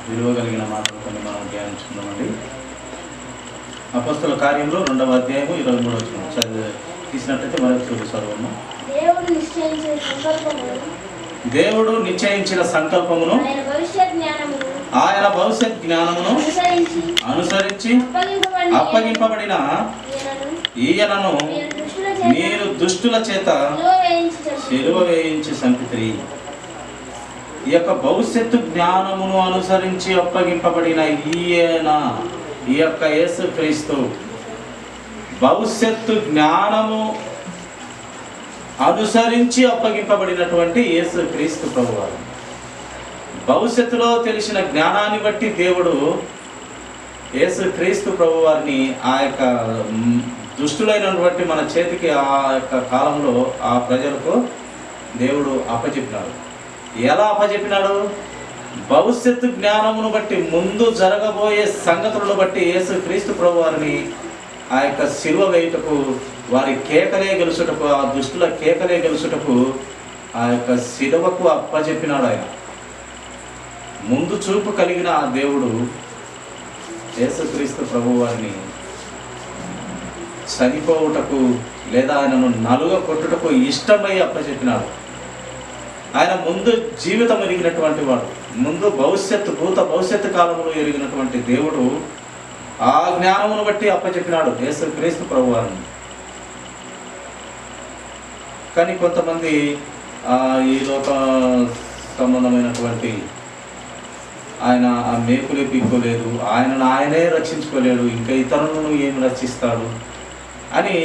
విలువ కలిగిన మాటలు కొన్ని మనం ధ్యానించుకుందామండి. అపొస్తలుల కార్యములు 2వ అధ్యాయము 23వ వచనం తీసినట్లయితే మరొకసారి చదవము. దేవుడు నిశ్చయించిన సంకల్పమును ఆయన భవిష్యత్ జ్ఞానమును అనుసరించి అప్పగింపబడిన ఈయనను మీరు దుష్టుల చేత సిలువ వేయించి చంపితిరి. ఈ యొక్క భవిష్యత్తు జ్ఞానమును అనుసరించి అప్పగింపబడిన ఈయన, ఈ యొక్క యేసుక్రీస్తు, భవిష్యత్తు జ్ఞానము అనుసరించి అప్పగింపబడినటువంటి యేసుక్రీస్తు ప్రభువారు. భవిష్యత్తులో తెలిసిన జ్ఞానాన్ని బట్టి దేవుడు యేసుక్రీస్తు ప్రభువారిని ఆ యొక్క దుష్టులైనటువంటి మన చేతికి ఆ యొక్క కాలంలో ఆ ప్రజలకు దేవుడు అప్పచెప్పినాడు. ఎలా అప్పచెప్పినాడు? భవిష్యత్తు జ్ఞానమును బట్టి, ముందు జరగబోయే సంగతులను బట్టి యేసుక్రీస్తు ప్రభువారిని ఆ యొక్క సిలువ వేయుటకు, వారి కేకలే గెలుచుటకు, ఆ దుష్టుల కేకలే గెలుచుటకు ఆ యొక్క సిలువకు అప్పచెప్పినాడు. ఆయన ముందు చూపు కలిగిన ఆ దేవుడు యేసుక్రీస్తు ప్రభువారిని చనిపోవుటకు లేదా ఆయనను నలుగ కొట్టుటకు ఇష్టమై అప్పచెప్పినాడు. ఆయన ముందు జీవితం ఎరిగినటువంటి వాడు, ముందు భూత భవిష్యత్తు కాలంలో ఎరిగినటువంటి దేవుడు ఆ జ్ఞానమును బట్టి అప్పచెప్పినాడు యేసుక్రీస్తు ప్రభువారిని. కానీ కొంతమంది ఈ లోక సంబంధమైనటువంటి ఆయన ఆ మేకులే పీక్కోలేదు, ఆయనను ఆయనే రక్షించుకోలేడు, ఇంకా ఇతరులను ఏమి రక్షిస్తాడు అని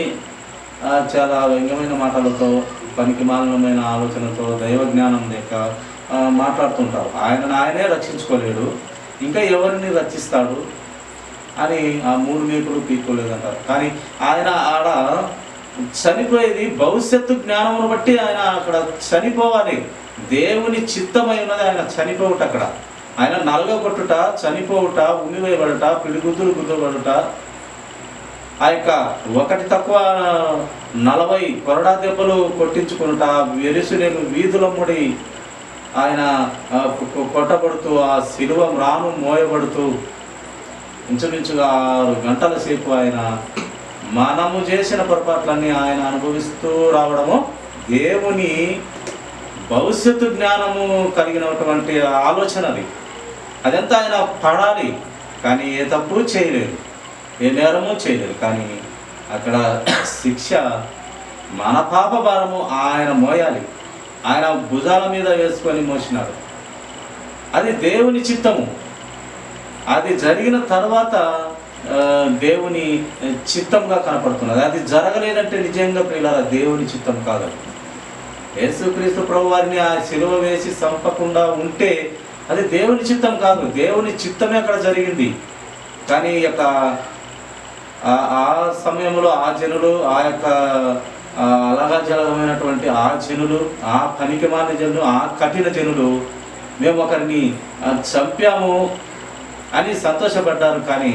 చాలా వ్యంగ్యమైన మాటలతో, పనికిమాలినమైన ఆలోచనతో, దైవ జ్ఞానం లేక మాట్లాడుతుంటారు. ఆయనను ఆయనే రక్షించుకోలేడు, ఇంకా ఎవరిని రక్షిస్తాడు అని ఆ 3 మేకులు పీక్కోలేదు అంటారు. కానీ ఆయన ఆడ చనిపోయేది భవిష్యత్తు జ్ఞానమును బట్టి. ఆయన అక్కడ చనిపోవాలి, దేవుని చిత్తమై ఉన్నది ఆయన చనిపోవుట. అక్కడ ఆయన నలగొట్టుట, చనిపోవుట, ఉమ్మివేయబడుట, పిడిగుద్దులు గుద్దబడుట, ఆ యొక్క ఒకటి తక్కువ 40 కొరడా దెబ్బలు కొట్టించుకునుట, వెలుసులేని వీధులమ్ముడి ఆయన కొట్టబడుతూ, ఆ శిలువ రాను మోయబడుతూ ఇంచుమించుగా 6 గంటల సేపు ఆయన మనము చేసిన పొరపాట్లన్నీ ఆయన అనుభవిస్తూ రావడము దేవుని భవిష్యత్తు జ్ఞానము కలిగినటువంటి ఆలోచన. అదంతా ఆయన పడాలి, కానీ ఏ తప్పు చేయలేదు, ఏ నేరము చేయలేదు. కానీ అక్కడ శిక్ష, మన పాప భారము ఆయన మోయాలి. ఆయన భుజాల మీద వేసుకొని మోసినాడు. అది దేవుని చిత్తము. అది జరిగిన తర్వాత దేవుని చిత్తంగా కనపడుతున్నది. అది జరగలేదంటే నిజంగా ప్రియులారా దేవుని చిత్తం కాదు. యేసుక్రీస్తు ప్రభువారిని ఆ సిలువ వేసి చంపకుండా ఉంటే అది దేవుని చిత్తం కాదు, దేవుని చిత్తమే అక్కడ జరిగింది. కానీ యొక్క ఆ సమయంలో ఆ జనులు, ఆ యొక్క అలగాజలమైనటువంటి ఆ జనులు, ఆ పనికిమాలిన జనులు, ఆ కఠిన జనులు, మేము ఒకరిని చంపాము అని సంతోషపడ్డారు. కానీ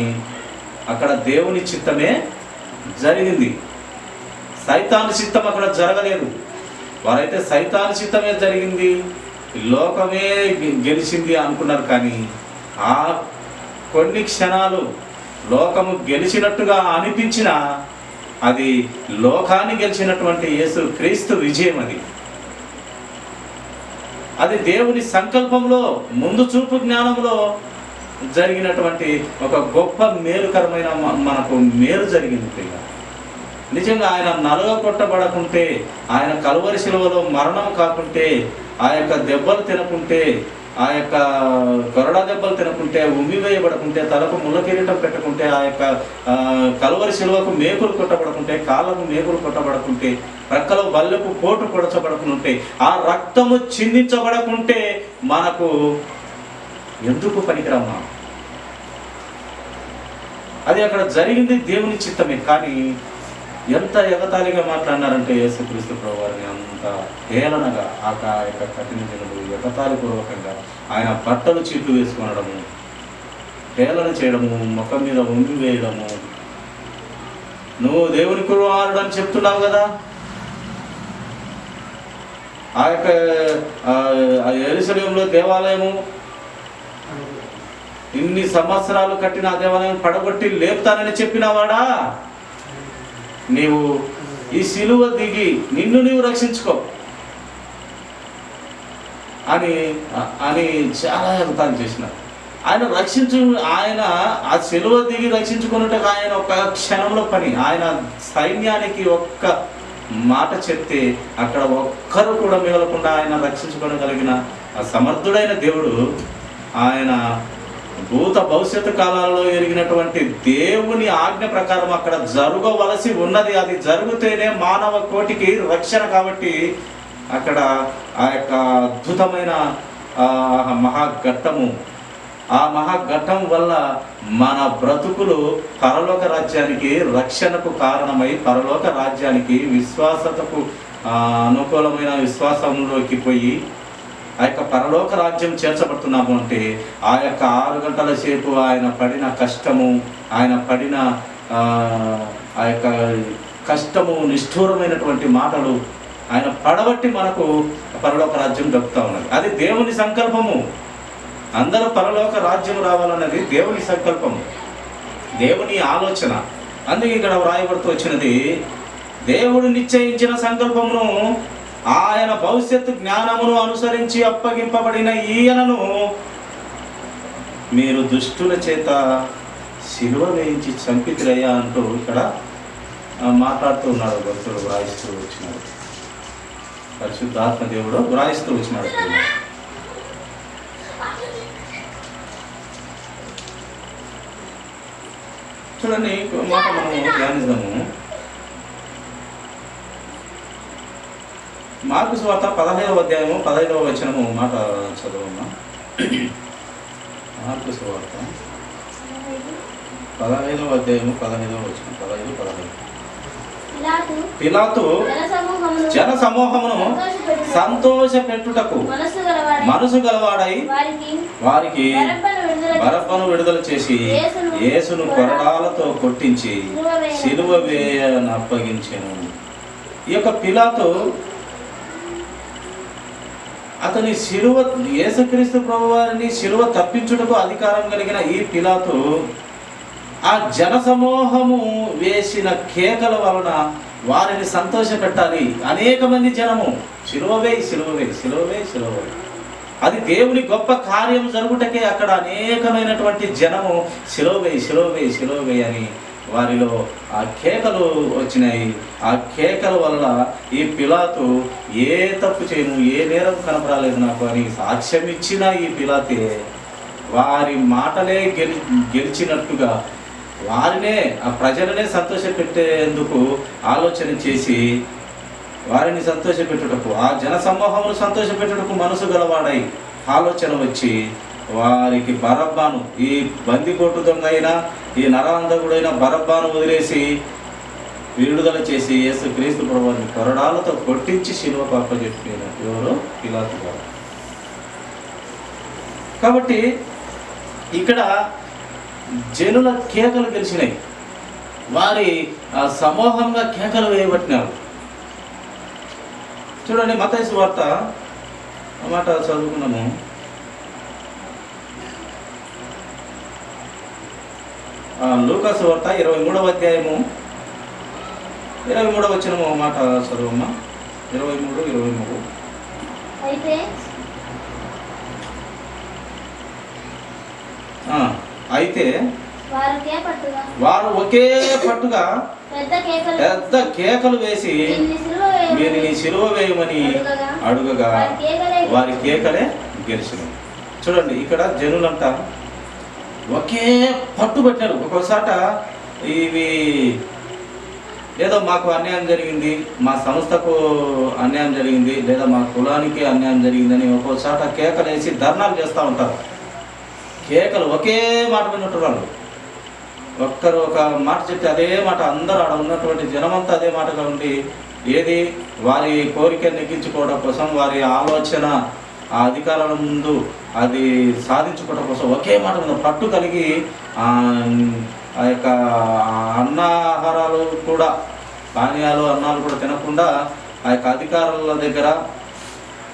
అక్కడ దేవుని చిత్తమే జరిగింది, సైతాను చిత్తం అక్కడ జరగలేదు. వారైతే సైతాను చిత్తమే జరిగింది, లోకమే గెలిచింది అనుకున్నారు. కానీ ఆ కొన్ని క్షణాలు లోకము గెలిచినట్టుగా అనిపించిన అది లోకాన్ని గెలిచినటువంటి యేసుక్రీస్తు విజయం. అది దేవుని సంకల్పంలో, ముందు చూపు జ్ఞానంలో జరిగినటువంటి ఒక గొప్ప మేలుకరమైన మనకు మేలు జరిగింది. నిజంగా ఆయన నలుగ కొట్టబడకుంటే, ఆయన కలువరి శిలువలో మరణం కాకుంటే, ఆ యొక్క దెబ్బలు తినకుంటే, ఆ యొక్క కొరడా దెబ్బలు తినకుంటే, ఉమ్మివేయబడకుంటే, తలకు ముళ్ళ కిరీటం పెట్టకుంటే, ఆ యొక్క కలువరి శిలువకు మేకులు కొట్టబడకుంటే, కాళ్ళకు మేకులు కొట్టబడకుంటే, ప్రక్కలో బల్లెకు పోటు పొడచబడకుంటే, ఆ రక్తము చిందించబడకుంటే మనకు ఎందుకు పనికిరమ్మా? అది అక్కడ జరిగింది దేవుని చిత్తమే. కానీ ఎంత ఎగతాళిగా మాట్లాడినారంటే యేసుక్రీస్తు ప్రభువారిని అంత హేళనగా, ఆ యొక్క కఠిన జనులు ఎగతాళి పూర్వకంగా ఆయన బట్టలు చీట్లు వేసుకొనడము, హేళన చేయడము, ముఖం మీద వంగి వేయడము. నువ్వు దేవుని కుమారుడు అని చెప్తున్నావు కదా, ఆ యొక్క యెరూషలేములో దేవాలయము ఇన్ని సంవత్సరాలు కట్టిన ఆ దేవాలయం పడగొట్టి లేపుతానని చెప్పినవాడా, నీవు ఈ సిలువ దిగి నిన్ను నీవు రక్షించుకో అని అని చాలా ఎగతాళి చేసినారు. ఆయన ఆ సిలువ దిగి రక్షించుకున్నట్టుగా ఆయన ఒక క్షణంలో పని. ఆయన సైన్యానికి ఒక్క మాట చెప్తే అక్కడ ఒక్కరు కూడా మిగలకుండా ఆయన రక్షించుకోగలిగిన ఆ సమర్థుడైన దేవుడు, ఆయన భూత భవిష్యత్తు కాలాల్లో ఎరిగినటువంటి దేవుని ఆజ్ఞ ప్రకారం అక్కడ జరగవలసి ఉన్నది. అది జరిగితేనే మానవ కోటికి రక్షణ. కాబట్టి అక్కడ ఆ యొక్క అద్భుతమైన మహాఘట్టము, ఆ మహాఘట్టం వల్ల మన బ్రతుకులు పరలోక రాజ్యానికి రక్షణకు కారణమై, పరలోక రాజ్యానికి విశ్వాసతకు అనుకూలమైన విశ్వాసంలోకి పోయి ఆ యొక్క పరలోక రాజ్యం చేర్చబడుతున్నాము అంటే ఆ యొక్క 6 గంటల సేపు ఆయన పడిన కష్టము, ఆయన పడిన ఆ యొక్క కష్టము, నిష్ఠూరమైనటువంటి మాటలు ఆయన పడబట్టి మనకు పరలోక రాజ్యం దక్కుతూ ఉన్నది. అది దేవుని సంకల్పము. అందరూ పరలోక రాజ్యం రావాలన్నది దేవుని సంకల్పం, దేవుని ఆలోచన. అందుకే ఇక్కడ వ్రాయబడుతూ వచ్చినది, దేవుడు నిశ్చయించిన సంకల్పమును ఆయన భవిష్యత్తు జ్ఞానమును అనుసరించి అప్పగింపబడిన ఈయనను మీరు దుష్టుల చేత సిలువ వేయించి చంపితిరయ్యా అంటూ ఇక్కడ మాట్లాడుతూ ఉన్నాడు. భక్తుడు వ్రాయిస్తూ వచ్చినాడు, పరిశుద్ధాత్మ దేవుడు వ్రాయిస్తూ వచ్చినాడు. చూడండి, మాట మనము ధ్యానిద్దాము. మార్కు సువార్త 15వ అధ్యాయము 15వ వచనము మాట చదవమ్మా. మార్కు సువార్త 15వ అధ్యాయము 15వ వచనం, 15. పిలాతు జన సమూహమును సంతోష పెట్టుటకు మనసు గలవాడై వారికి బరబ్బను విడుదల చేసి యేసును కొరడాలతో కొట్టించి సిలువ వేయను అప్పగించెను. ఈ యొక్క పిలాతు అతని సిలువ, యేసుక్రీస్తు ప్రభువారిని సిలువ తప్పించుటకు అధికారం కలిగిన ఈ పిలాతు ఆ జనసమూహము వేసిన కేకల వలన వారిని సంతోష పెట్టాలి. అనేక మంది జనము సిలువవే సిలువవే సిలువవే సిలువవే, అది దేవుని గొప్ప కార్యం జరుగుటకే అక్కడ అనేకమైనటువంటి జనము సిలువవే సిలువవే సిలువవే అని వారిలో ఆ కేకలు వచ్చినాయి. ఆ కేకల వల్ల ఈ పిలాతు ఏ తప్పు చేయను, ఏ నేరం కనపరాలేదు నాకు అని సాక్ష్యం ఇచ్చిన ఈ పిలాతే వారి మాటలే గెలిచినట్టుగా వారినే, ఆ ప్రజలనే సంతోషపెట్టేందుకు ఆలోచన చేసి వారిని సంతోషపెట్టుటకు, ఆ జన సమూహమును సంతోషపెట్టుటకు మనసు గలవాడై ఆలోచన వచ్చి వారికి బరబ్బాను, ఈ బందికోటు దొంగ అయినా ఈ నరాంధకుడైన బరబ్బాను వదిలేసి విడుదల చేసి యేసుక్రీస్తు ప్రభువుని కొరడాలతో కొట్టించి శిలువకు అప్పజెప్పిన ఎవరు? పిలాతు గారు. కాబట్టి ఇక్కడ జనుల కేకలు గెలిచినాయి, వారి సమూహంగా కేకలు వేయబట్టినారు. చూడండి, మత్తయి సువార్త మాట చదువుకున్నాము. లూకా సువార్త 23వ అధ్యాయము 23వ వచనము మాట చదువమ్మా. 23. అయితే వారు ఒకే పట్టుగా పెద్ద కేకలు వేసి వీరిని సిలువ వేయమని అడుగగా వారి కేకలే గెలిచినాయి. చూడండి, ఇక్కడ జనులంతా ఒకే పట్టు పెట్టారు. ఒక్కోసాట ఇవి ఏదో మాకు అన్యాయం జరిగింది, మా సంస్థకు అన్యాయం జరిగింది, లేదా మా కులానికి అన్యాయం జరిగిందని ఒక్కోసాట కేకలు వేసి ధర్నాలు చేస్తూ ఉంటారు. కేకలు ఒకే మాట విన్నట్టు వాళ్ళు ఒక్కరు ఒక మాట చెప్తే అదే మాట అందరూ ఆడ ఉన్నటువంటి జనమంతా అదే మాటగా ఉండి ఏది వారి కోరిక నెగ్గించుకోవడం కోసం, వారి ఆలోచన ఆ అధికారాల ముందు అది సాధించుకోవడం కోసం ఒకే మాట మీద పట్టు కలిగి ఆ యొక్క అన్నాహారాలు కూడా, పానీయాలు అన్నాలు కూడా తినకుండా ఆ యొక్క అధికారుల దగ్గర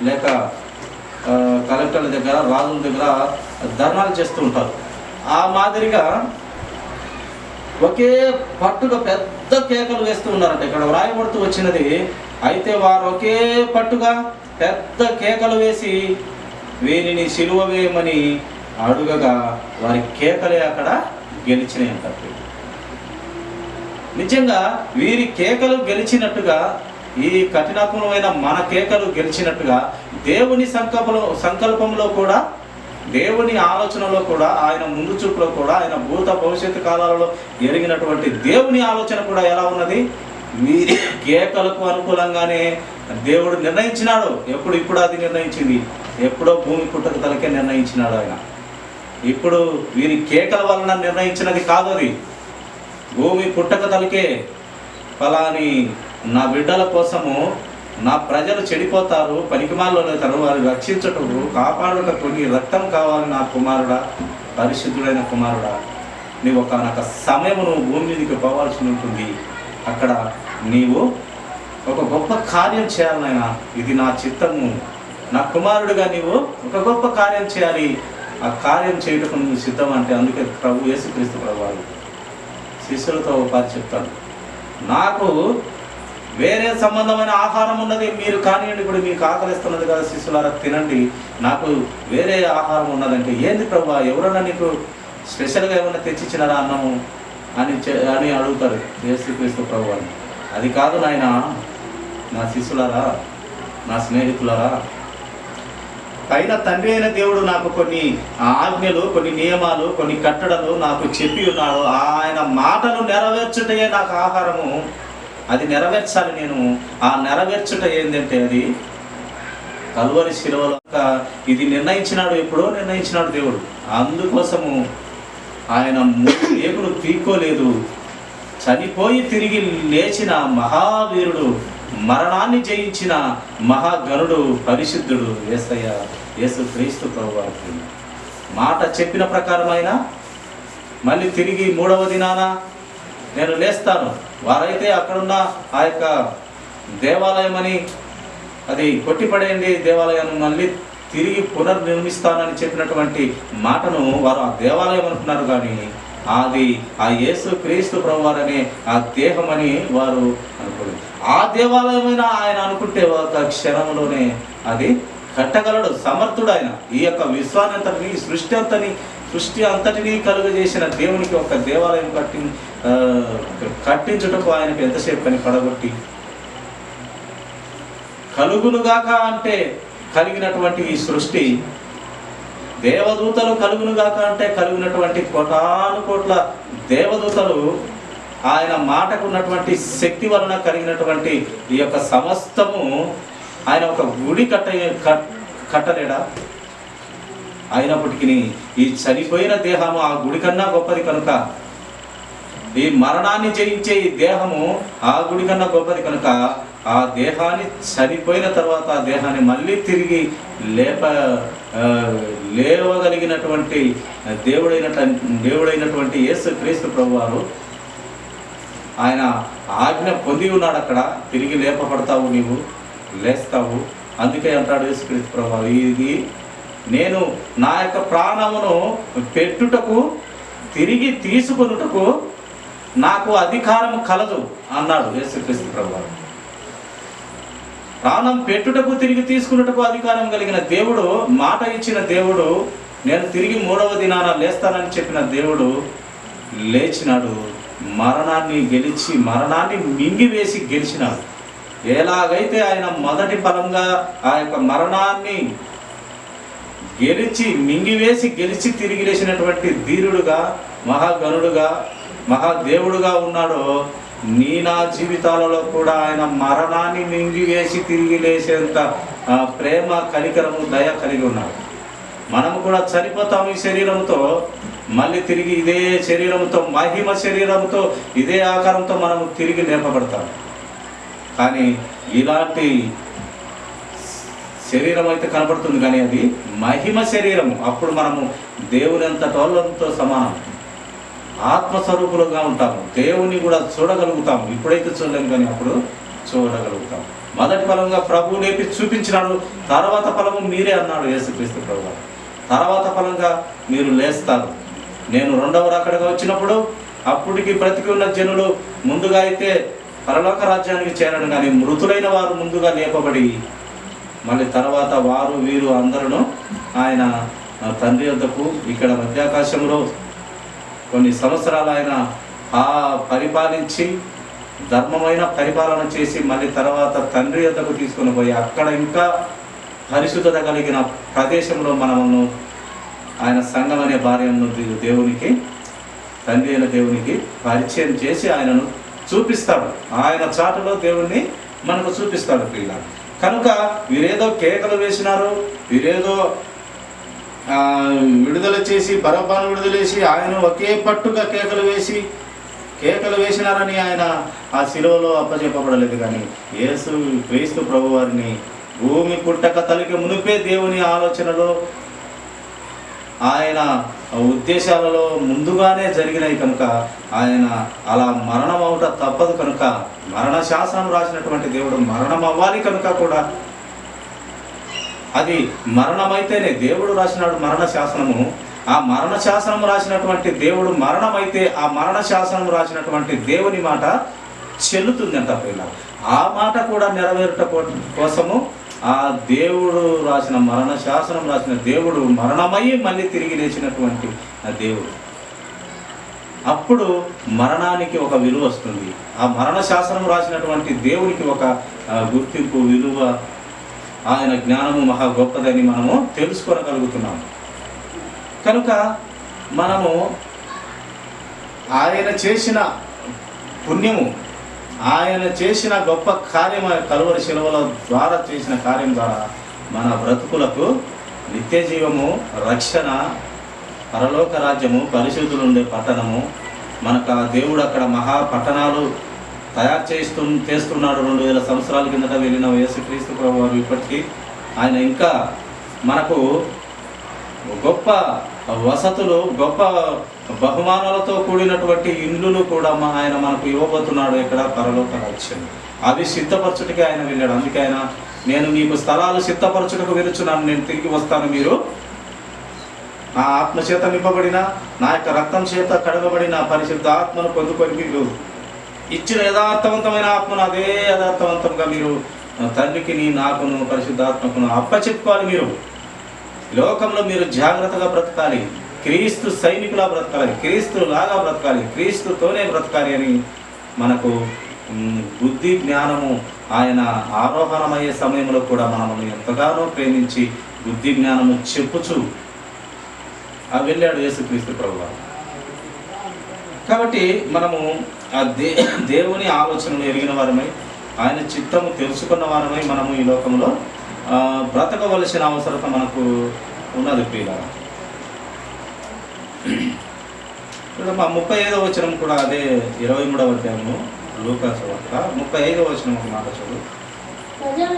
లేక కలెక్టర్ల దగ్గర, రాజుల దగ్గర ధర్నాలు చేస్తూ ఉంటారు. ఆ మాదిరిగా ఒకే పట్టుగా పెద్ద కేకలు వేస్తూ ఉన్నారంట. ఇక్కడ వ్రాయబడుతూ వచ్చినది, అయితే వారు ఒకే పట్టుగా పెద్ద కేకలు వేసి వీరిని సిలువ వేయమని అడుగగా వారి కేకలే అక్కడ గెలిచినాయి అంటారు. నిజంగా వీరి కేకలు గెలిచినట్టుగా, ఈ కఠినాత్మకమైన మన కేకలు గెలిచినట్టుగా దేవుని సంకల్పంలో కూడా, దేవుని ఆలోచనలో కూడా, ఆయన ముందు చూపులో కూడా, ఆయన భూత భవిష్యత్తు కాలాలలో ఎరిగినటువంటి దేవుని ఆలోచన కూడా ఎలా ఉన్నది? వీరి కేకలకు అనుకూలంగానే దేవుడు నిర్ణయించినాడు. ఇప్పుడు అది నిర్ణయించింది. ఎప్పుడో భూమి పుట్టక తలకే నిర్ణయించినాడు ఆయన. ఇప్పుడు వీరి కేకల వలన నిర్ణయించినది కాదు. అది భూమి పుట్టక తలకే ఫలాని నా బిడ్డల కోసము, నా ప్రజలు చెడిపోతారు, పనికిమాలలో అవుతారు, వారు రక్షించటకు కాపాడుటకు నీ రక్తం కావాలి నా కుమారుడా, పరిశుద్ధుడైన కుమారుడా. నీవు ఒకనొక సమయం నువ్వు భూమి మీదకి పోవాల్సి ఉంటుంది. అక్కడ నీవు ఒక గొప్ప కార్యం చేయాలి నాయన, ఇది నా చిత్తము. నా కుమారుడిగా నీవు ఒక గొప్ప కార్యం చేయాలి. ఆ కార్యం చేయటకు నువ్వు సిద్ధం అంటే, అందుకే ప్రభు యేసుక్రీస్తు ప్రభువారు శిష్యులతో ఒకసారి చెప్తాడు, నాకు వేరే సంబంధమైన ఆహారం ఉన్నది, మీరు కానివ్వండి, ఇప్పుడు మీకు ఆకలిస్తున్నది కదా శిష్యులారా, తినండి, నాకు వేరే ఆహారం ఉన్నదంటే, ఏంది ప్రభు, ఎవరన్నా నీకు స్పెషల్గా ఏమన్నా తెచ్చిచ్చినారా అన్నము అని అడుగుతారు యేసుక్రీస్తు ప్రభు అని. అది కాదు నాయన, నా శిష్యులారా, నా స్నేహితులారా, పైన తండ్రి అయిన దేవుడు నాకు కొన్ని ఆజ్ఞలు, కొన్ని నియమాలు, కొన్ని కట్టడలు నాకు చెప్పి ఉన్నాడు. ఆయన మాటలు నెరవేర్చుటయే నాకు ఆహారము. అది నెరవేర్చాలి నేను. ఆ నెరవేర్చుట ఏంటంటే, అది కల్వరి శిలువలో ఇది నిర్ణయించినాడు. ఎప్పుడో నిర్ణయించినాడు దేవుడు. అందుకోసము ఆయన ఏకులు పీక్కోలేదు. చనిపోయి తిరిగి లేచిన మహావీరుడు, మరణాన్ని జయించిన మహాగణుడు, పరిశుద్ధుడు యేసయ్య, యేసుక్రీస్తు ప్రభువారు. మాట చెప్పిన ప్రకారమైన మళ్ళీ తిరిగి 3వ దినాన నేను లేస్తాను. వారైతే అక్కడున్న ఆ యొక్క దేవాలయం అని అది కొట్టిపడేయండి, దేవాలయాన్ని మళ్ళీ తిరిగి పునర్నిర్మిస్తానని చెప్పినటువంటి మాటను వారు ఆ దేవాలయం అనుకున్నారు. కానీ అది ఆ యేసుక్రీస్తు ప్రభువారనే ఆ దేహం అని వారు అనుకోలేదు. ఆ దేవాలయమైన ఆయన అనుకుంటే ఒక క్షణంలోనే అది కట్టగలడు, సమర్థుడు ఆయన. ఈ యొక్క విశ్వాన్నంతటిని, సృష్టి అంతటినీ కలుగజేసిన దేవునికి ఒక దేవాలయం కట్టించుటకు ఆయనకు ఎంతసేపు పని పడగొట్టి, కలుగునుగాక అంటే కలిగినటువంటి ఈ సృష్టి, దేవదూతలు కలుగునుగాక అంటే కలిగినటువంటి కోటాను కోట్ల దేవదూతలు, ఆయన మాటకు ఉన్నటువంటి శక్తి వలన కలిగినటువంటి ఈ యొక్క సమస్తము, ఆయన ఒక గుడి కట్టలేడా? అయినప్పటికీ ఈ చనిపోయిన దేహము ఆ గుడి కన్నా గొప్పది కనుక, ఈ మరణాన్ని జయించే ఈ దేహము ఆ గుడి కన్నా గొప్పది కనుక, ఆ దేహాన్ని చనిపోయిన తర్వాత ఆ దేహాన్ని మళ్ళీ తిరిగి లేవగలిగినటువంటి దేవుడైనటువంటి యేసుక్రీస్తు ప్రభువారు ఆయన ఆజ్ఞ పొంది ఉన్నాడు. అక్కడ తిరిగి లేపబడతావు, నీవు లేస్తావు. అందుకే అంటాడు యేసుక్రీస్తు ప్రభువారు, ఇది నేను నా యొక్క ప్రాణమును పెట్టుటకు, తిరిగి తీసుకొనుటకు నాకు అధికారం కలదు అన్నాడు యేసుక్రీస్తు ప్రభువారు. ప్రాణం పెట్టుటకు, తిరిగి తీసుకున్నటకు అధికారం కలిగిన దేవుడు, మాట ఇచ్చిన దేవుడు, నేను తిరిగి 3వ దినాన లేస్తానని చెప్పిన దేవుడు లేచినాడు. మరణాన్ని గెలిచి, మరణాన్ని మింగివేసి గెలిచినాడు. ఎలాగైతే ఆయన మొదటి ఫలంగా ఆ యొక్క మరణాన్ని గెలిచి, మింగివేసి గెలిచి తిరిగి లేచినటువంటి ధీరుడుగా, మహాగణుడుగా, మహాదేవుడుగా ఉన్నాడో, నా జీవితాలలో కూడా ఆయన మరణాన్ని మింగివేసి తిరిగి లేచేంత ప్రేమ, కనికరము, దయ కలిగి ఉన్నాడు. మనము కూడా చనిపోతాము ఈ శరీరంతో, మళ్ళీ తిరిగి ఇదే శరీరంతో, మహిమ శరీరంతో, ఇదే ఆకారంతో మనము తిరిగి లేపబడతాము. కానీ ఇలాంటి శరీరం అయితే కనబడుతుంది, కానీ అది మహిమ శరీరము. అప్పుడు మనము దేవుని అంతటోళ్ళంతో సమానం, ఆత్మస్వరూపులుగా ఉంటాము. దేవుని కూడా చూడగలుగుతాము. ఇప్పుడైతే చూడలేము, కానీ అప్పుడు చూడగలుగుతాము. మొదటి ఫలంగా ప్రభువు లేపి చూపించినాడు. తర్వాత ఫలము మీరే అన్నాడు యేసుక్రీస్తు ప్రభువు. తర్వాత ఫలంగా మీరు లేస్తారు. నేను రెండవ రాకడగా వచ్చినప్పుడు అప్పటికి బ్రతికి ఉన్న జనులు ముందుగా అయితే పరలోక రాజ్యానికి చేరను, కానీ మృతులైన వారు ముందుగా లేపబడి మళ్ళీ తర్వాత వారు వీరు అందరూ ఆయన తండ్రి వద్దకు ఇక్కడ మధ్యాకాశంలో కొన్ని సంవత్సరాలు ఆయన పరిపాలించి ధర్మమైన పరిపాలన చేసి మళ్ళీ తర్వాత తండ్రి వద్దకు తీసుకొని పోయి అక్కడ ఇంకా పరిశుద్ధత కలిగిన ప్రదేశంలో మనము ఆయన సంఘం అనే భార్యను దేవునికి, తండ్రి అయిన దేవునికి పరిచయం చేసి ఆయనను చూపిస్తాడు. ఆయన చాటులో దేవుణ్ణి మనకు చూపిస్తాడు ప్రియుల. కనుక వీరేదో కేకలు వేసినారు, వీరేదో విడుదల చేసి బరబ్బాను విడుదల చేసి ఆయన ఒకే పట్టుగా కేకలు వేసినారని ఆయన ఆ శిలువలో అప్పచెప్పబడలేదు. కానీ యేసు క్రీస్తు ప్రభు వారిని భూమి పుట్టక తలికి మునిపే దేవుని ఆలోచనలో ఆయన ఉద్దేశాలలో ముందుగానే జరిగినాయి కనుక ఆయన అలా మరణం అవుట తప్పదు. కనుక మరణ శాసనం రాసినటువంటి దేవుడు మరణం అవ్వాలి కనుక కూడా అది మరణమైతేనే దేవుడు రాసినాడు మరణ శాసనము. ఆ మరణ శాసనం రాసినటువంటి దేవుడు మరణమైతే ఆ మరణ శాసనం రాసినటువంటి దేవుని మాట చెల్లుతుందంట పిల్ల. ఆ మాట కూడా నెరవేరుట కోసము ఆ దేవుడు రాసిన మరణ శాసనం రాసిన దేవుడు మరణమయ్యి మళ్ళీ తిరిగి లేచినటువంటి ఆ దేవుడు. అప్పుడు మరణానికి ఒక విలువ వస్తుంది. ఆ మరణ శాసనం రాసినటువంటి దేవునికి ఒక గుర్తింపు, విలువ, ఆయన జ్ఞానము మహా గొప్పదని మనము తెలుసుకోగలుగుతున్నాము. కనుక మనము ఆయన చేసిన పుణ్యము, ఆయన చేసిన గొప్ప కార్యం, కలువరి శిలువల ద్వారా చేసిన కార్యం ద్వారా మన బ్రతుకులకు నిత్య జీవము, రక్షణ, పరలోక రాజ్యము, పరిశుద్ధులు ఉండే పట్టణము, మనకు ఆ దేవుడు అక్కడ మహా పట్టణాలు తయారు చేస్తున్నాడు. 2000 సంవత్సరాల కిందట వెళ్ళిన యేసుక్రీస్తు ప్రభు వారు ఇప్పటికీ ఆయన ఇంకా మనకు గొప్ప వసతులు, గొప్ప బహుమానాలతో కూడినటువంటి ఇండ్లు కూడా ఆయన మనకు ఇవ్వబోతున్నాడు. ఇక్కడ పరలోక రాజ్యం అవి సిద్ధపరచుటకే ఆయన వెళ్ళాడు. అందుకే ఆయన నేను మీకు స్థలాలు సిద్ధపరచుటకు వెలుచున్నాను, నేను తిరిగి వస్తాను, మీరు నా ఆత్మ చేత నింపబడిన, నా యొక్క రక్తం చేత కడగబడిన పరిశుద్ధ ఆత్మను పొందుకొని మీరు ఇచ్చిన యథార్థవంతమైన ఆత్మను అదే యథార్థవంతంగా మీరు తండ్రికి, నాకును, పరిశుద్ధాత్మకును అప్పచెప్పుకోవాలి. మీరు లోకంలో మీరు జాగ్రత్తగా బ్రతకాలి, క్రీస్తు సైనికులా బ్రతకాలి, క్రీస్తు లాగా బ్రతకాలి, క్రీస్తుతోనే బ్రతకాలి అని మనకు బుద్ధి జ్ఞానము ఆయన ఆరోహణమయ్యే సమయంలో కూడా మనల్ని ఎంతగానో ప్రేమించి బుద్ధి జ్ఞానము చెప్పుచు వెళ్ళాడు యేసుక్రీస్తు ప్రభువు. కాబట్టి మనము ఆ దేవుని ఆలోచనను ఎరిగిన వారమై, ఆయన చిత్తము తెలుసుకున్న వారమై మనము ఈ లోకంలో బ్రతకవలసిన అవసరత మనకు ఉన్నది ప్రియులారా. మా 35వ వచనం కూడా అదే 23వ అధ్యాయము లూకా సువార్త 35వ వచనం ఒక మాట చూడు. ప్రజలు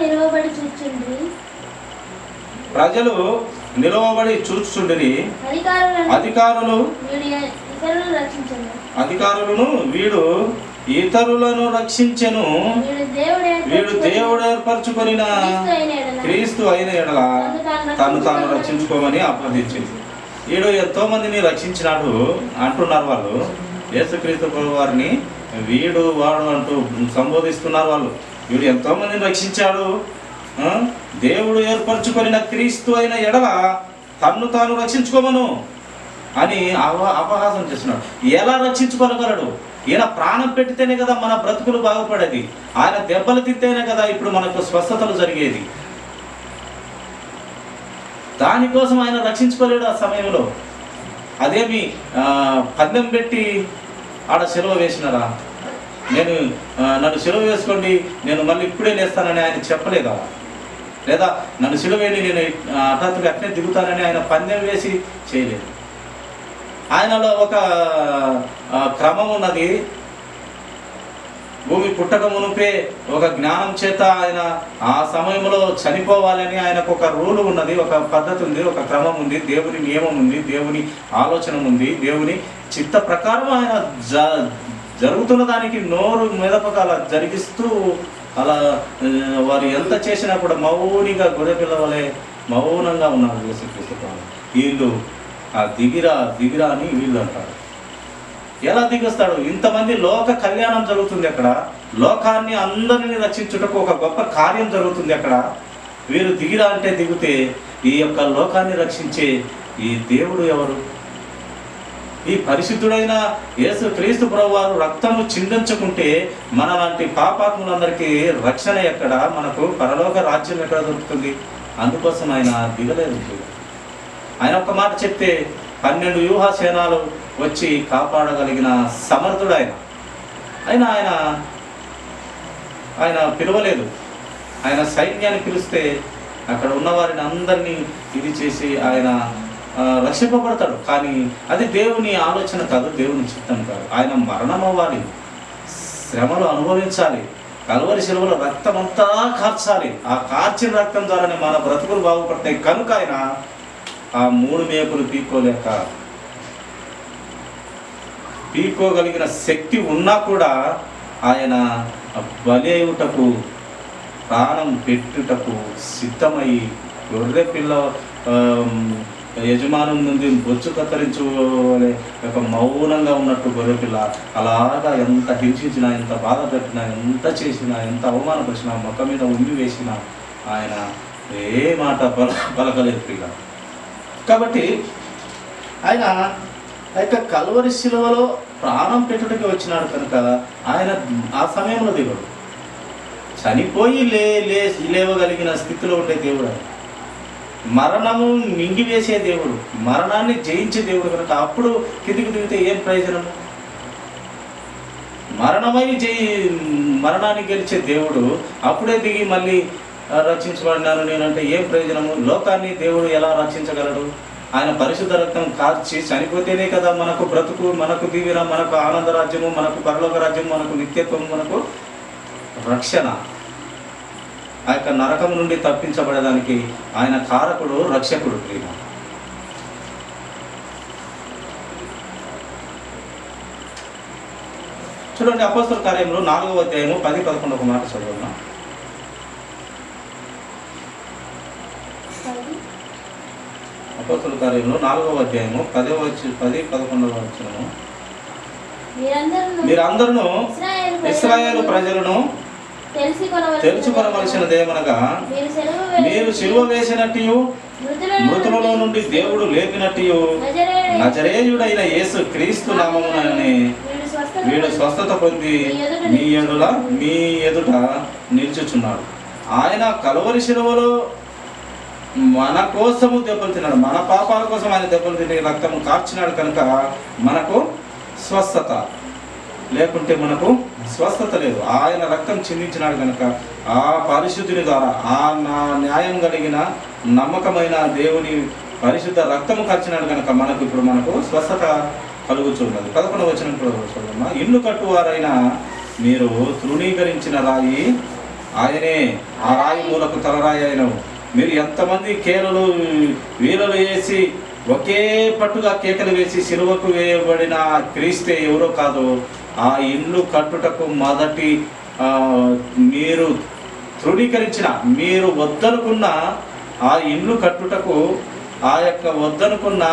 నిలవబడి చూచుచుండిరి, అధికారులను వీడు ఇతరులను రక్షించెను, వీడు దేవుడు ఏర్పరచుకొనిన క్రీస్తు అయిన ఎడల తను తాను రక్షించుకోమని అభ్యర్థించింది. వీడు ఎంతో మందిని రక్షించినాడు అంటున్నారు వాళ్ళు. యేసుక్రీస్తు ప్రభు వారిని వీడు వాడు అంటూ సంబోధిస్తున్నారు వాళ్ళు. వీడు ఎంతో మందిని రక్షించాడు, దేవుడు ఏర్పరచుకొనిన క్రీస్తు అయిన ఎడల తన్ను తాను రక్షించుకోమను అని అపహాసం చేస్తున్నాడు. ఎలా రక్షించుకోగలడు? ఈయన ప్రాణం పెట్టితేనే కదా మన బ్రతుకులు బాగుపడేది. ఆయన దెబ్బలు తింటేనే కదా ఇప్పుడు మనకు స్వస్థతలు జరిగేది. దానికోసం ఆయన రక్షించుకోలేడు ఆ సమయంలో. అదేమి పందెం పెట్టి ఆడ సెలవు వేసినారా? నన్ను సెలవు వేసుకోండి, నేను మళ్ళీ ఇప్పుడే లేస్తానని ఆయన చెప్పలేదా? లేదా నన్ను సెలవు వేయండి, నేను హఠాత్తుగా అట్నే దిగుతానని ఆయన పందెం వేసి చేయలేదు. ఆయనలో ఒక క్రమం ఉన్నది. భూమి పుట్టక మునుపే ఒక జ్ఞానం చేత ఆయన ఆ సమయంలో చనిపోవాలని ఆయనకు ఒక రూలు ఉన్నది, ఒక పద్ధతి ఉంది, ఒక క్రమం ఉంది, దేవుని నియమం ఉంది, దేవుని ఆలోచన ఉంది, దేవుని చిత్త ప్రకారం ఆయన జరుగుతున్న దానికి నోరు మెదపక అలా జరిగిస్తూ అలా వారు ఎంత చేసినా కూడా మౌనిగా గొర్రెపిల్ల వలె మౌనంగా ఉన్నారు యేసుక్రీస్తు. వీళ్ళు ఆ దిగిరా దిగిరా అని వీళ్ళు అంటారు. ఎలా దిగొస్తాడు? ఇంతమంది లోక కళ్యాణం జరుగుతుంది అక్కడ, లోకాన్ని అందరినీ రక్షించుటకు ఒక గొప్ప కార్యం జరుగుతుంది అక్కడ. వీరు దిగిరా అంటే దిగితే ఈ యొక్క లోకాన్ని రక్షించే ఈ దేవుడు ఎవరు? ఈ పరిశుద్ధుడైన యేసు క్రీస్తు ప్రభువారు రక్తము చిందించుకుంటే మనలాంటి పాపాత్ములందరికీ రక్షణ ఎక్కడ, మనకు పరలోక రాజ్యం ఎక్కడ దొరుకుతుంది? అందుకోసం ఆయన దిగలేదు. ఆయన ఒక్క మాట చెప్తే 12 వ్యూహ సేనాలు వచ్చి కాపాడగలిగిన సమర్థుడు ఆయన. ఆయన పిలవలేదు. ఆయన సైన్యాన్ని పిలిస్తే అక్కడ ఉన్నవారిని అందరినీ ఇది చేసి ఆయన రక్షింపబడతాడు. కానీ అది దేవుని ఆలోచన కాదు, దేవుని చిత్తం కాదు. ఆయన మరణం అవ్వాలి, శ్రమలు అనుభవించాలి, కల్వరి శిలువలో రక్తం అంతా కార్చాలి. ఆ కార్చిన రక్తం ద్వారానే మన బ్రతుకులు బాగుపడతాయి. కనుక ఆయన ఆ 3 మేకులు పీక్కోగలిగిన శక్తి ఉన్నా కూడా ఆయన బలి అయ్యుటకు, ప్రాణం పెట్టుటకు సిద్ధమై గొర్రె పిల్ల యజమానం నుండి బొచ్చు కత్తిరించుకోలే ఒక మౌనంగా ఉన్నట్టు గొర్రెపిల్ల అలాగా ఎంత హింసించినా, ఎంత బాధ పెట్టినా, ఎంత చేసినా, ఎంత అవమానపరిచినా, మొక్క మీద ఉండి వేసినా ఆయన ఏ మాట పలకలేదు పిల్ల. కాబట్టి ఆయన అయితే కల్వరి శిలువలో ప్రాణం పెట్టుటకి వచ్చినాడు కనుక ఆయన ఆ సమయంలో దిగడు. చనిపోయి లేవగలిగిన స్థితిలో ఉండే దేవుడు, మరణము మింగివేసే దేవుడు, మరణాన్ని జయించే దేవుడు కనుక అప్పుడు కిందికి దిగితే ఏం ప్రయోజనము? మరణాన్ని గెలిచే దేవుడు అప్పుడే దిగి మళ్ళీ రక్షించబడినాను నేనంటే ఏం ప్రయోజనము? లోకాన్ని దేవుడు ఎలా రక్షించగలడు? ఆయన పరిశుద్ధ రక్తం కార్చి చనిపోతేనే కదా మనకు బ్రతుకు, మనకు దీవెన, మనకు ఆనంద రాజ్యము, మనకు పరలోక రాజ్యము, మనకు నిత్యత్వం, మనకు రక్షణ. ఆ యొక్క నరకం నుండి తప్పించబడడానికి ఆయన కారకుడు, రక్షకుడు. ప్రియ చూడండి, అపోస్తల కార్యములు 4వ అధ్యాయము 10-11 ఒక మాట చదువుదాం. అపోస్తల కార్యములు 4వ అధ్యాయము 10-11 వచనము. మీరందరూ ఇశ్రాయేలు ప్రజలను తెలుసుకొనవలసినదేమనగా మీరు సిలువ వేసినట్టు మృతులలో నుండి దేవుడు లేపినట్టు నజరేయుడైన యేసు క్రీస్తు నామమునని వీడు స్వస్థత పొంది మీ ఎదుట నిల్చుచున్నాడు. ఆయన కల్వరి శిలువలో మన కోసము దెబ్బలు తిన్నాడు, మన పాపాల కోసం ఆయన దెబ్బలు తిని రక్తము కార్చినాడు కనుక మనకు స్వస్థత. లేకుంటే మనకు స్వస్థత లేదు. ఆయన రక్తం చిందించినాడు కనుక ఆ పరిశుద్ధుని ద్వారా, ఆ న్యాయం కలిగిన నమ్మకమైన దేవుని పరిశుద్ధ రక్తము ఖర్చినాడు కనుక మనకు స్వస్థత కలుగుతున్నది. 11వ వచనం కూడా చూడమ్మా. ఇల్లు కట్టువారైన మీరు తృణీకరించిన రాయి ఆయనే, ఆ రాయి మూలకు తలరాయి అయినవు. మీరు ఎంతమంది కేలలు వీలలు వేసి ఒకే పట్టుగా కేకలు వేసి సిలువకు వేయబడిన క్రీస్తే ఎవరో కాదు. ఆ ఇల్లు కట్టుటకు మొదటి మీరు తృణీకరించిన, మీరు వద్దనుకున్న ఆ ఇల్లు కట్టుటకు ఆ యొక్క వద్దనుకున్న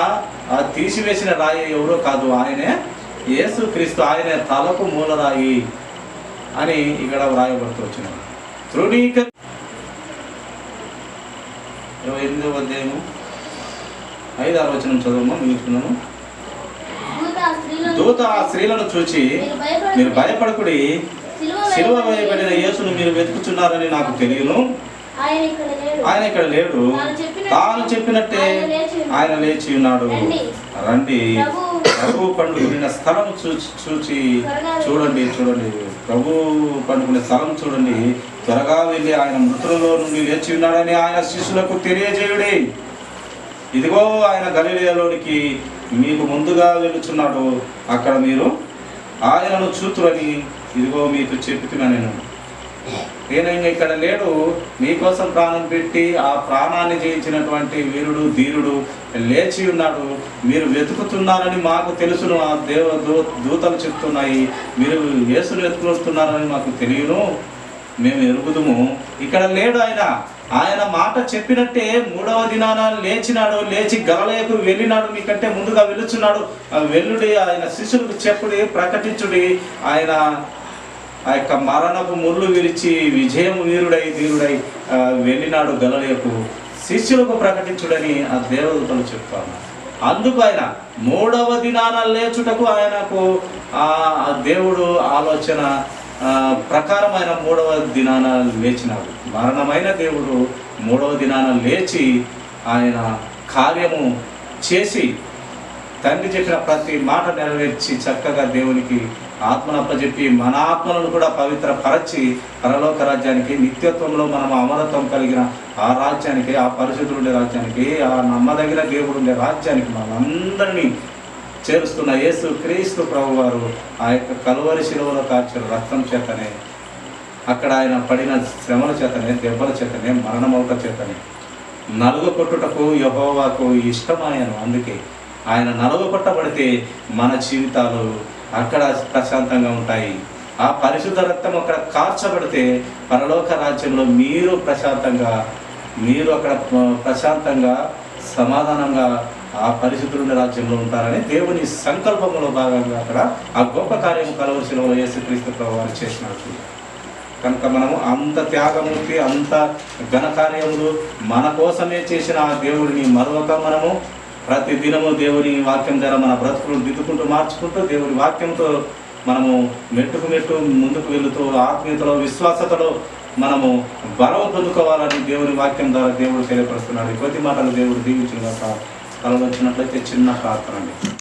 ఆ తీసివేసిన రాయి ఎవరో కాదు, ఆయనే యేసు క్రీస్తు. ఆయనే తలకు మూలరాయి అని ఇక్కడ వ్రాయబడుతూ వచ్చిన 28వ అధ్యాయము 5-6 వచనం చదువు ముగించుకున్నాము. దూత ఆ స్త్రీలను చూచి మీరు భయపడకుడి, సిలువ వేయబడిన యేసును మీరు వెతుకుచున్నారని నాకు తెలియను, ఆయన ఇక్కడ లేడు, తాను చెప్పినట్టే ఆయన లేచి ఉన్నాడు. రండి, ప్రభు పండుకున్న స్థలం చూచి చూడండి. ప్రభు పండుకునే స్థలం చూడండి, త్వరగా వెళ్ళి ఆయన మృతులలో నుండి లేచి ఉన్నాడని ఆయన శిష్యులకు తెలియజేయుడి. ఇదిగో ఆయన గలిలయలోనికి మీకు ముందుగా వెళ్ళుచున్నాడు, అక్కడ మీరు ఆయనను చూతురని ఇదిగో మీకు చెప్పుతున్నాను. నేను ఇక్కడ లేడు, మీకోసం ప్రాణం పెట్టి ఆ ప్రాణాన్ని జయించినటువంటి వీరుడు, ధీరుడు లేచి ఉన్నాడు. మీరు వెతుకుతున్నారని మాకు తెలుసును, ఆ దూతలు చెప్తున్నాయి. మీరు యేసును వెతుకుతున్నారని మాకు తెలియను, మేము ఎరుగుదుము. ఇక్కడ లేడు ఆయన, ఆయన మాట చెప్పినట్టే మూడవ దినాన లేచినాడు, లేచి గలిలయకు వెళ్ళినాడు. మీకంటే ముందుగా వెళుచున్నాడు. వెల్లుడి, ఆయన శిష్యులకు చెప్పుడి, ప్రకటించుడి. ఆయన ఆ యొక్క మరణపు ముళ్ళు విరిచి విజయం ధీరుడై వెళ్ళినాడు గలిలయకు. శిష్యులకు ప్రకటించుడని ఆ దేవదూతలు చెప్తాను. అందుకు ఆయన మూడవ దినాన లేచుటకు ఆయనకు ఆ దేవుడు ఆలోచన ప్రకారం ఆయన మూడవ దినాన లేచినాడు. మరణమైన దేవుడు మూడవ దినాన లేచి ఆయన కార్యము చేసి తండ్రి చెప్పిన ప్రతి మాట నెరవేర్చి చక్కగా దేవునికి ఆత్మను అప్పచెప్పి మన ఆత్మలను కూడా పవిత్రపరచి పరలోక రాజ్యానికి, నిత్యత్వంలో మనం అమరత్వం కలిగిన ఆ రాజ్యానికి, ఆ పరిశుద్ధుడు ఉండే రాజ్యానికి, ఆ నమ్మదగిన దేవుడు ఉండే రాజ్యానికి మనందరినీ చేరుస్తున్న యేసు క్రీస్తు ప్రభువారు ఆ యొక్క కలువరి శిలువలో కార్చిన రక్తం చేతనే, అక్కడ ఆయన పడిన శ్రమల చేతనే, దెబ్బల చేతనే, మరణమౌట చేతనే నలుగకొట్టుటకు యెహోవాకు ఇష్టమాయను. అందుకే ఆయన నలుగకొట్టబడితే మన జీవితాలు అక్కడ ప్రశాంతంగా ఉంటాయి. ఆ పరిశుద్ధ రక్తం అక్కడ కార్చబడితే పరలోక రాజ్యంలో మీరు అక్కడ ప్రశాంతంగా సమాధానంగా ఆ పరిశుద్ధుల రాజ్యంలో ఉంటారని దేవుని సంకల్పంలో భాగంగా అక్కడ ఆ గొప్ప కార్యము కలువరి శిలువలో యేసుక్రీస్తు ప్రభువారు చేసినట్టు. కనుక మనము అంత త్యాగమూర్తి, అంత ఘనకార్యములు మన కోసమే చేసిన ఆ దేవుడిని మరొక మనము ప్రతి దినము దేవుని వాక్యం ద్వారా మన బ్రతుకులను దిద్దుకుంటూ మార్చుకుంటూ దేవుని వాక్యంతో మనము మెట్టు ముందుకు వెళుతూ ఆత్మీయతలో, విశ్వాసతలో మనము బలం పొందుకోవాలని దేవుని వాక్యం ద్వారా దేవుడు తెలియపరుస్తున్నాడు. కొద్ది మాటలు దేవుడు దీవించిన తలలో వచ్చినట్లయితే చిన్న ప్రార్థన.